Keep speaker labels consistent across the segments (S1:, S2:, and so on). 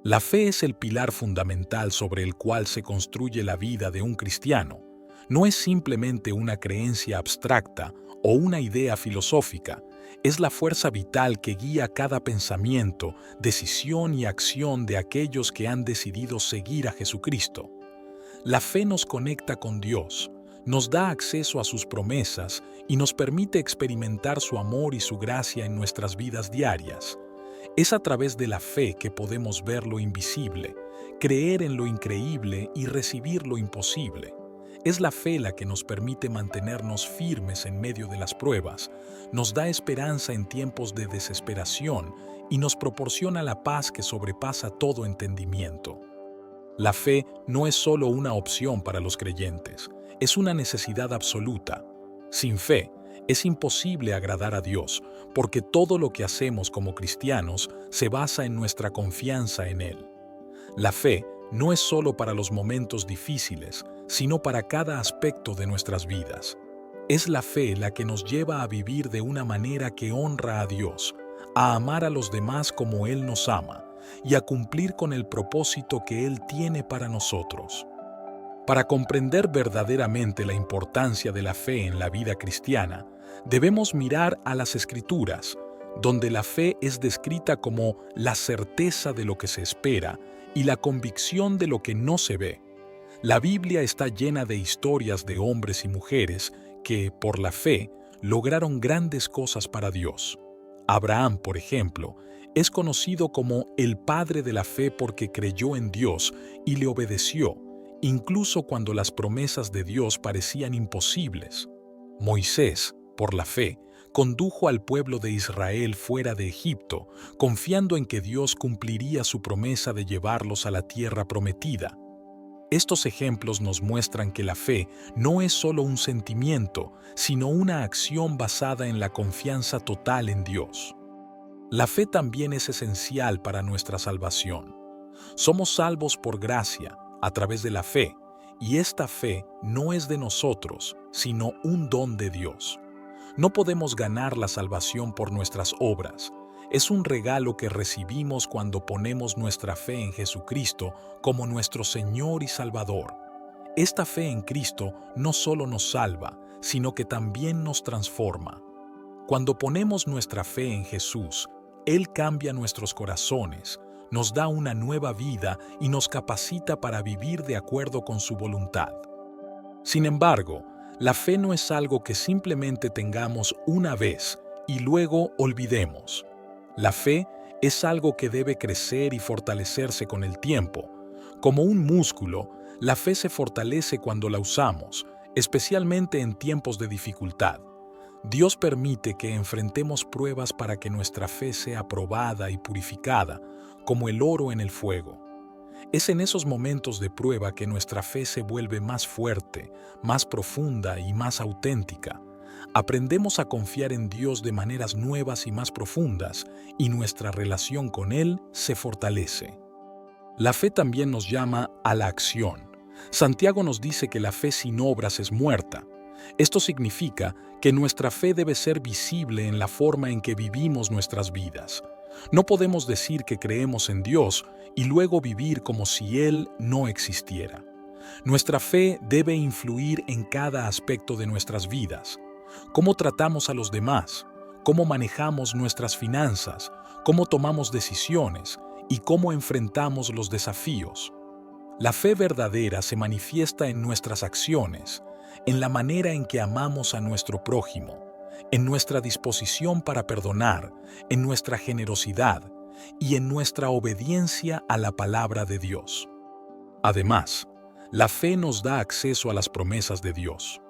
S1: La fe es el pilar fundamental sobre el cual se construye la vida de un cristiano. No es simplemente una creencia abstracta o una idea filosófica, es la fuerza vital que guía cada pensamiento, decisión y acción de aquellos que han decidido seguir a Jesucristo. La fe nos conecta con Dios, nos da acceso a sus promesas y nos permite experimentar su amor y su gracia en nuestras vidas diarias. Es a través de la fe que podemos ver lo invisible, creer en lo increíble y recibir lo imposible. Es la fe la que nos permite mantenernos firmes en medio de las pruebas, nos da esperanza en tiempos de desesperación y nos proporciona la paz que sobrepasa todo entendimiento. La fe no es solo una opción para los creyentes, es una necesidad absoluta. Sin fe, es imposible agradar a Dios, porque todo lo que hacemos como cristianos se basa en nuestra confianza en Él. La fe no es solo para los momentos difíciles, sino para cada aspecto de nuestras vidas. Es la fe la que nos lleva a vivir de una manera que honra a Dios, a amar a los demás como Él nos ama y a cumplir con el propósito que Él tiene para nosotros. Para comprender verdaderamente la importancia de la fe en la vida cristiana, debemos mirar a las Escrituras, donde la fe es descrita como la certeza de lo que se espera y la convicción de lo que no se ve. La Biblia está llena de historias de hombres y mujeres que, por la fe, lograron grandes cosas para Dios. Abraham, por ejemplo, es conocido como el padre de la fe porque creyó en Dios y le obedeció, incluso cuando las promesas de Dios parecían imposibles. Moisés, por la fe, condujo al pueblo de Israel fuera de Egipto, confiando en que Dios cumpliría su promesa de llevarlos a la tierra prometida. Estos ejemplos nos muestran que la fe no es solo un sentimiento, sino una acción basada en la confianza total en Dios. La fe también es esencial para nuestra salvación. Somos salvos por gracia, a través de la fe, y esta fe no es de nosotros, sino un don de Dios. No podemos ganar la salvación por nuestras obras. Es un regalo que recibimos cuando ponemos nuestra fe en Jesucristo como nuestro Señor y Salvador. Esta fe en Cristo no solo nos salva, sino que también nos transforma. Cuando ponemos nuestra fe en Jesús, Él cambia nuestros corazones, nos da una nueva vida y nos capacita para vivir de acuerdo con su voluntad. Sin embargo, la fe no es algo que simplemente tengamos una vez y luego olvidemos. La fe es algo que debe crecer y fortalecerse con el tiempo. Como un músculo, la fe se fortalece cuando la usamos, especialmente en tiempos de dificultad. Dios permite que enfrentemos pruebas para que nuestra fe sea probada y purificada, como el oro en el fuego. Es en esos momentos de prueba que nuestra fe se vuelve más fuerte, más profunda y más auténtica. Aprendemos a confiar en Dios de maneras nuevas y más profundas, y nuestra relación con Él se fortalece. La fe también nos llama a la acción. Santiago nos dice que la fe sin obras es muerta. Esto significa que nuestra fe debe ser visible en la forma en que vivimos nuestras vidas. No podemos decir que creemos en Dios y luego vivir como si Él no existiera. Nuestra fe debe influir en cada aspecto de nuestras vidas. Cómo tratamos a los demás, cómo manejamos nuestras finanzas, cómo tomamos decisiones y cómo enfrentamos los desafíos. La fe verdadera se manifiesta en nuestras acciones, en la manera en que amamos a nuestro prójimo, en nuestra disposición para perdonar, en nuestra generosidad y en nuestra obediencia a la palabra de Dios. Además, la fe nos da acceso a las promesas de Dios.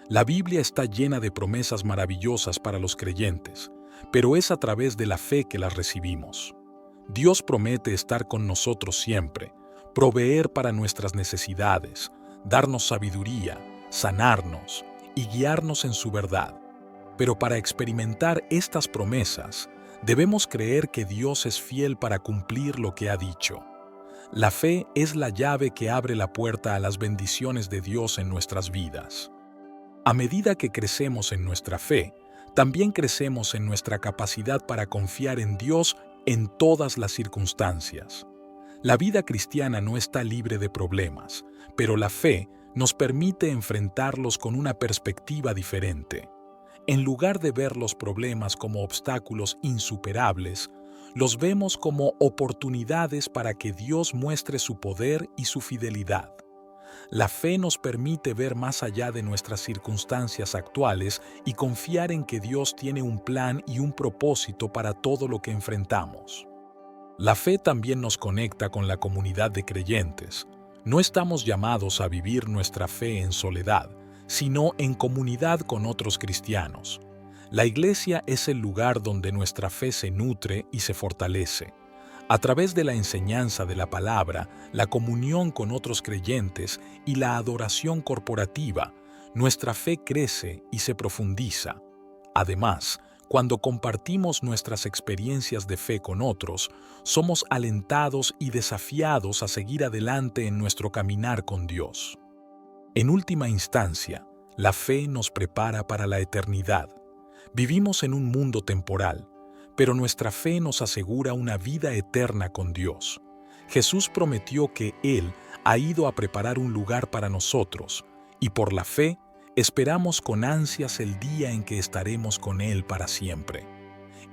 S1: La Biblia está llena de promesas maravillosas para los creyentes, pero es a través de la fe que las recibimos. Dios promete estar con nosotros siempre, proveer para nuestras necesidades, darnos sabiduría, sanarnos y guiarnos en su verdad. Pero para experimentar estas promesas, debemos creer que Dios es fiel para cumplir lo que ha dicho. La fe es la llave que abre la puerta a las bendiciones de Dios en nuestras vidas. A medida que crecemos en nuestra fe, también crecemos en nuestra capacidad para confiar en Dios en todas las circunstancias. La vida cristiana no está libre de problemas, pero la fe nos permite enfrentarlos con una perspectiva diferente. En lugar de ver los problemas como obstáculos insuperables, los vemos como oportunidades para que Dios muestre su poder y su fidelidad. La fe nos permite ver más allá de nuestras circunstancias actuales y confiar en que Dios tiene un plan y un propósito para todo lo que enfrentamos. La fe también nos conecta con la comunidad de creyentes. No estamos llamados a vivir nuestra fe en soledad, sino en comunidad con otros cristianos. La iglesia es el lugar donde nuestra fe se nutre y se fortalece. A través de la enseñanza de la palabra, la comunión con otros creyentes y la adoración corporativa, nuestra fe crece y se profundiza. Además, cuando compartimos nuestras experiencias de fe con otros, somos alentados y desafiados a seguir adelante en nuestro caminar con Dios. En última instancia, la fe nos prepara para la eternidad. Vivimos en un mundo temporal, pero nuestra fe nos asegura una vida eterna con Dios. Jesús prometió que Él ha ido a preparar un lugar para nosotros, y por la fe, esperamos con ansias el día en que estaremos con Él para siempre.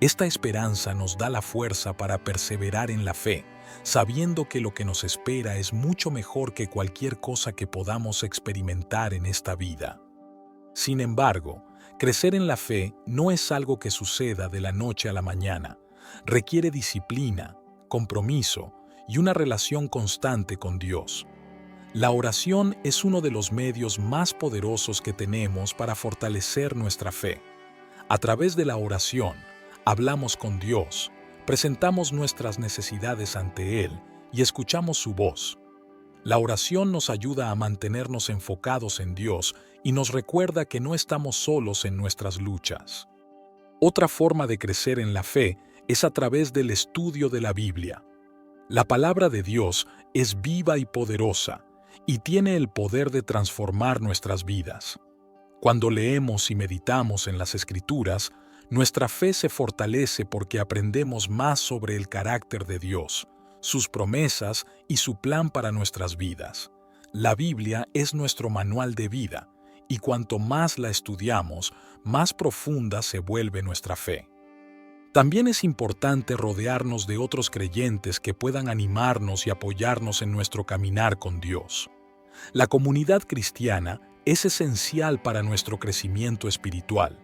S1: Esta esperanza nos da la fuerza para perseverar en la fe, sabiendo que lo que nos espera es mucho mejor que cualquier cosa que podamos experimentar en esta vida. Sin embargo, crecer en la fe no es algo que suceda de la noche a la mañana. Requiere disciplina, compromiso y una relación constante con Dios. La oración es uno de los medios más poderosos que tenemos para fortalecer nuestra fe. A través de la oración, hablamos con Dios, presentamos nuestras necesidades ante Él y escuchamos su voz. La oración nos ayuda a mantenernos enfocados en Dios y nos recuerda que no estamos solos en nuestras luchas. Otra forma de crecer en la fe es a través del estudio de la Biblia. La palabra de Dios es viva y poderosa, y tiene el poder de transformar nuestras vidas. Cuando leemos y meditamos en las Escrituras, nuestra fe se fortalece porque aprendemos más sobre el carácter de Dios, sus promesas y su plan para nuestras vidas. La Biblia es nuestro manual de vida, y cuanto más la estudiamos, más profunda se vuelve nuestra fe. También es importante rodearnos de otros creyentes que puedan animarnos y apoyarnos en nuestro caminar con Dios. La comunidad cristiana es esencial para nuestro crecimiento espiritual.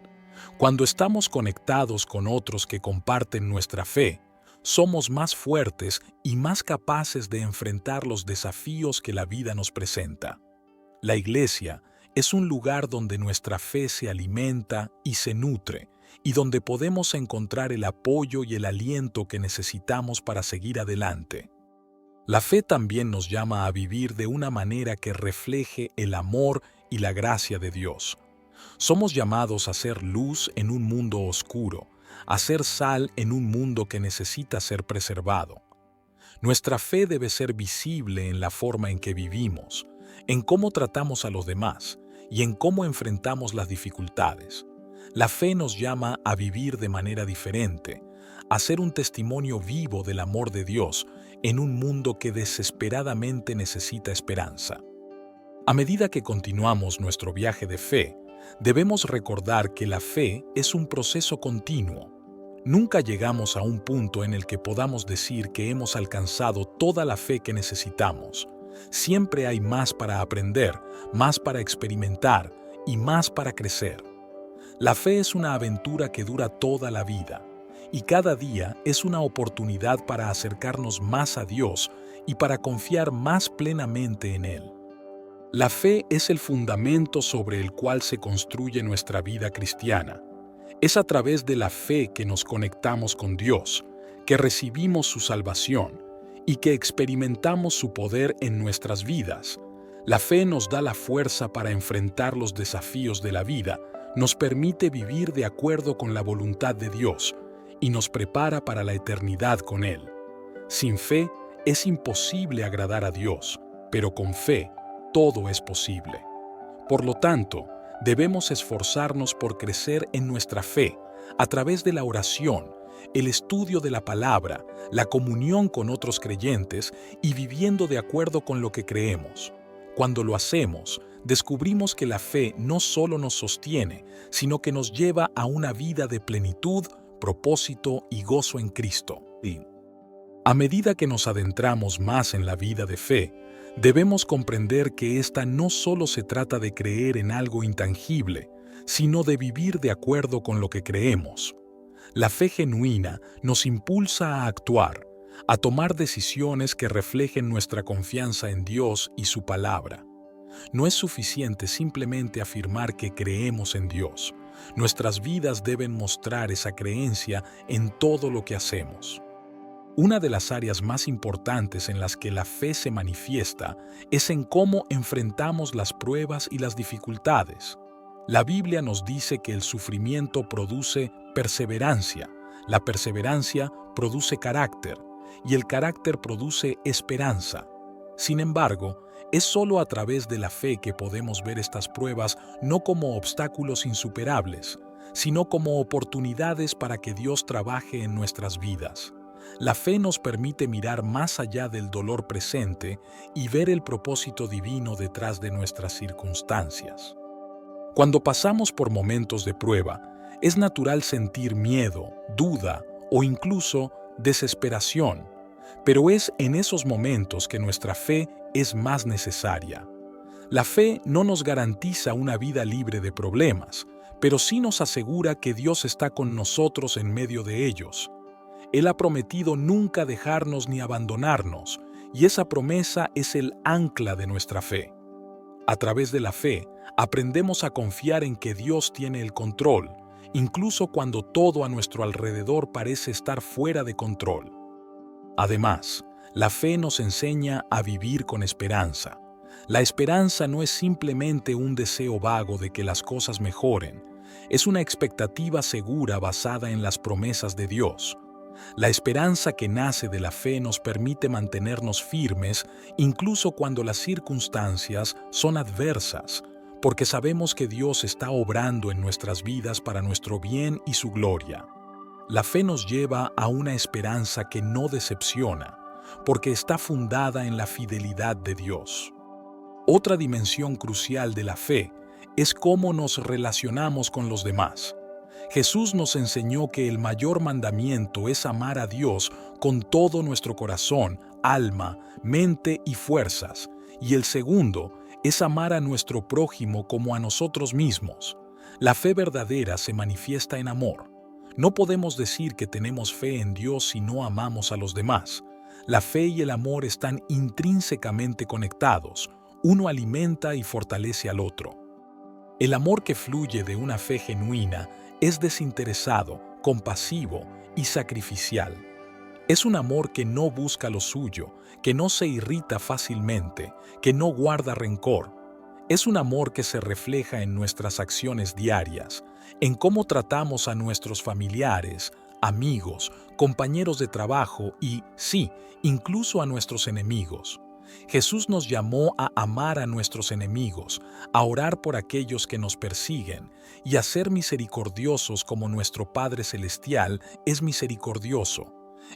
S1: Cuando estamos conectados con otros que comparten nuestra fe, somos más fuertes y más capaces de enfrentar los desafíos que la vida nos presenta. La iglesia es un lugar donde nuestra fe se alimenta y se nutre, y donde podemos encontrar el apoyo y el aliento que necesitamos para seguir adelante. La fe también nos llama a vivir de una manera que refleje el amor y la gracia de Dios. Somos llamados a ser luz en un mundo oscuro, a ser sal en un mundo que necesita ser preservado. Nuestra fe debe ser visible en la forma en que vivimos, en cómo tratamos a los demás y en cómo enfrentamos las dificultades. La fe nos llama a vivir de manera diferente, a ser un testimonio vivo del amor de Dios en un mundo que desesperadamente necesita esperanza. A medida que continuamos nuestro viaje de fe, debemos recordar que la fe es un proceso continuo. Nunca llegamos a un punto en el que podamos decir que hemos alcanzado toda la fe que necesitamos. Siempre hay más para aprender, más para experimentar y más para crecer. La fe es una aventura que dura toda la vida, y cada día es una oportunidad para acercarnos más a Dios y para confiar más plenamente en Él. La fe es el fundamento sobre el cual se construye nuestra vida cristiana. Es a través de la fe que nos conectamos con Dios, que recibimos su salvación y que experimentamos su poder en nuestras vidas. La fe nos da la fuerza para enfrentar los desafíos de la vida, nos permite vivir de acuerdo con la voluntad de Dios y nos prepara para la eternidad con Él. Sin fe es imposible agradar a Dios, pero con fe todo es posible. Por lo tanto, debemos esforzarnos por crecer en nuestra fe a través de la oración el estudio de la palabra, la comunión con otros creyentes y viviendo de acuerdo con lo que creemos. Cuando lo hacemos, descubrimos que la fe no solo nos sostiene, sino que nos lleva a una vida de plenitud, propósito y gozo en Cristo. A medida que nos adentramos más en la vida de fe, debemos comprender que esta no solo se trata de creer en algo intangible, sino de vivir de acuerdo con lo que creemos. La fe genuina nos impulsa a actuar, a tomar decisiones que reflejen nuestra confianza en Dios y su palabra. No es suficiente simplemente afirmar que creemos en Dios. Nuestras vidas deben mostrar esa creencia en todo lo que hacemos. Una de las áreas más importantes en las que la fe se manifiesta es en cómo enfrentamos las pruebas y las dificultades. La Biblia nos dice que el sufrimiento produce perseverancia, la perseverancia produce carácter y el carácter produce esperanza. Sin embargo, es solo a través de la fe que podemos ver estas pruebas no como obstáculos insuperables, sino como oportunidades para que Dios trabaje en nuestras vidas. La fe nos permite mirar más allá del dolor presente y ver el propósito divino detrás de nuestras circunstancias. Cuando pasamos por momentos de prueba, es natural sentir miedo, duda o incluso desesperación, pero es en esos momentos que nuestra fe es más necesaria. La fe no nos garantiza una vida libre de problemas, pero sí nos asegura que Dios está con nosotros en medio de ellos. Él ha prometido nunca dejarnos ni abandonarnos, y esa promesa es el ancla de nuestra fe. A través de la fe, aprendemos a confiar en que Dios tiene el control, incluso cuando todo a nuestro alrededor parece estar fuera de control. Además, la fe nos enseña a vivir con esperanza. La esperanza no es simplemente un deseo vago de que las cosas mejoren, es una expectativa segura basada en las promesas de Dios. La esperanza que nace de la fe nos permite mantenernos firmes incluso cuando las circunstancias son adversas, porque sabemos que Dios está obrando en nuestras vidas para nuestro bien y su gloria. La fe nos lleva a una esperanza que no decepciona, porque está fundada en la fidelidad de Dios. Otra dimensión crucial de la fe es cómo nos relacionamos con los demás. Jesús nos enseñó que el mayor mandamiento es amar a Dios con todo nuestro corazón, alma, mente y fuerzas, y el segundo es amar a nuestro prójimo como a nosotros mismos. La fe verdadera se manifiesta en amor. No podemos decir que tenemos fe en Dios si no amamos a los demás. La fe y el amor están intrínsecamente conectados. Uno alimenta y fortalece al otro. El amor que fluye de una fe genuina es desinteresado, compasivo y sacrificial. Es un amor que no busca lo suyo, que no se irrita fácilmente, que no guarda rencor. Es un amor que se refleja en nuestras acciones diarias, en cómo tratamos a nuestros familiares, amigos, compañeros de trabajo y, sí, incluso a nuestros enemigos. Jesús nos llamó a amar a nuestros enemigos, a orar por aquellos que nos persiguen y a ser misericordiosos como nuestro Padre Celestial es misericordioso.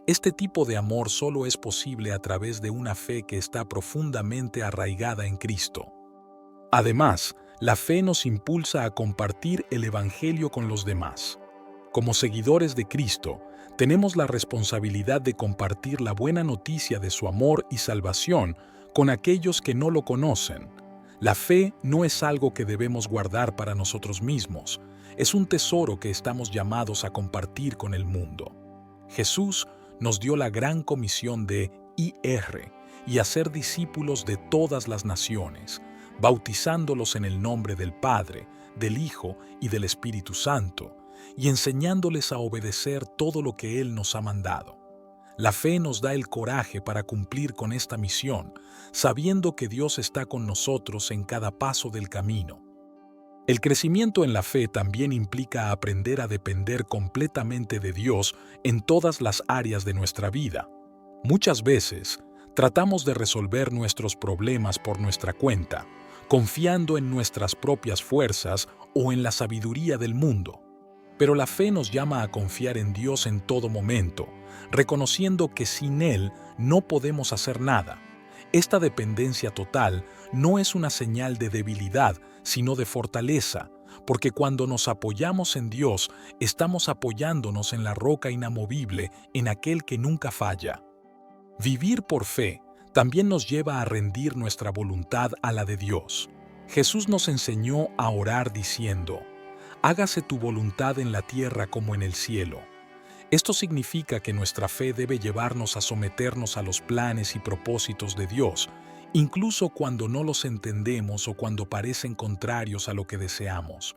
S1: Este tipo de amor solo es posible a través de una fe que está profundamente arraigada en Cristo. Además, la fe nos impulsa a compartir el Evangelio con los demás. Como seguidores de Cristo, tenemos la responsabilidad de compartir la buena noticia de su amor y salvación con aquellos que no lo conocen. La fe no es algo que debemos guardar para nosotros mismos, es un tesoro que estamos llamados a compartir con el mundo. Jesús nos dio la gran comisión de ir y hacer discípulos de todas las naciones, bautizándolos en el nombre del Padre, del Hijo y del Espíritu Santo, y enseñándoles a obedecer todo lo que Él nos ha mandado. La fe nos da el coraje para cumplir con esta misión, sabiendo que Dios está con nosotros en cada paso del camino. El crecimiento en la fe también implica aprender a depender completamente de Dios en todas las áreas de nuestra vida. Muchas veces, tratamos de resolver nuestros problemas por nuestra cuenta, confiando en nuestras propias fuerzas o en la sabiduría del mundo. Pero la fe nos llama a confiar en Dios en todo momento, reconociendo que sin Él no podemos hacer nada. Esta dependencia total no es una señal de debilidad, sino de fortaleza, porque cuando nos apoyamos en Dios, estamos apoyándonos en la roca inamovible, en aquel que nunca falla. Vivir por fe también nos lleva a rendir nuestra voluntad a la de Dios. Jesús nos enseñó a orar diciendo: hágase tu voluntad en la tierra como en el cielo. Esto significa que nuestra fe debe llevarnos a someternos a los planes y propósitos de Dios, incluso cuando no los entendemos o cuando parecen contrarios a lo que deseamos.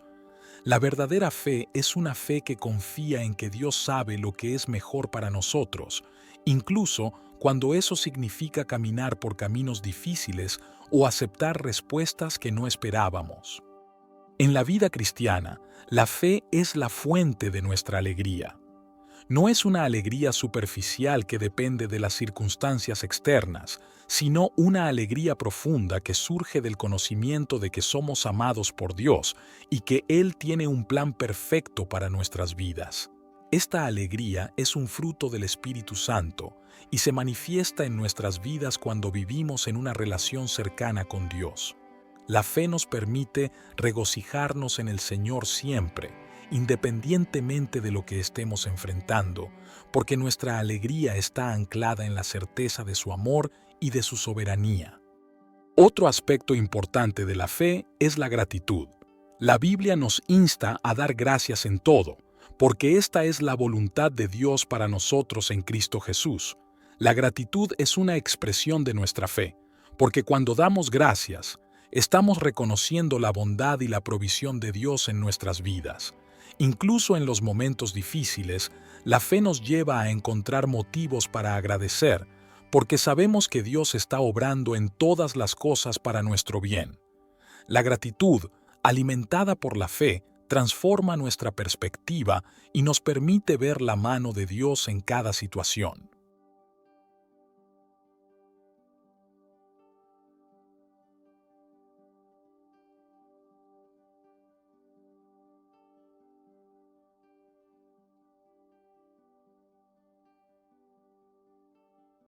S1: La verdadera fe es una fe que confía en que Dios sabe lo que es mejor para nosotros, incluso cuando eso significa caminar por caminos difíciles o aceptar respuestas que no esperábamos. En la vida cristiana, la fe es la fuente de nuestra alegría. No es una alegría superficial que depende de las circunstancias externas, sino una alegría profunda que surge del conocimiento de que somos amados por Dios y que Él tiene un plan perfecto para nuestras vidas. Esta alegría es un fruto del Espíritu Santo y se manifiesta en nuestras vidas cuando vivimos en una relación cercana con Dios. La fe nos permite regocijarnos en el Señor siempre, independientemente de lo que estemos enfrentando, porque nuestra alegría está anclada en la certeza de su amor y de su soberanía. Otro aspecto importante de la fe es la gratitud. La Biblia nos insta a dar gracias en todo, porque esta es la voluntad de Dios para nosotros en Cristo Jesús. La gratitud es una expresión de nuestra fe, porque cuando damos gracias, estamos reconociendo la bondad y la provisión de Dios en nuestras vidas. Incluso en los momentos difíciles, la fe nos lleva a encontrar motivos para agradecer, porque sabemos que Dios está obrando en todas las cosas para nuestro bien. La gratitud, alimentada por la fe, transforma nuestra perspectiva y nos permite ver la mano de Dios en cada situación.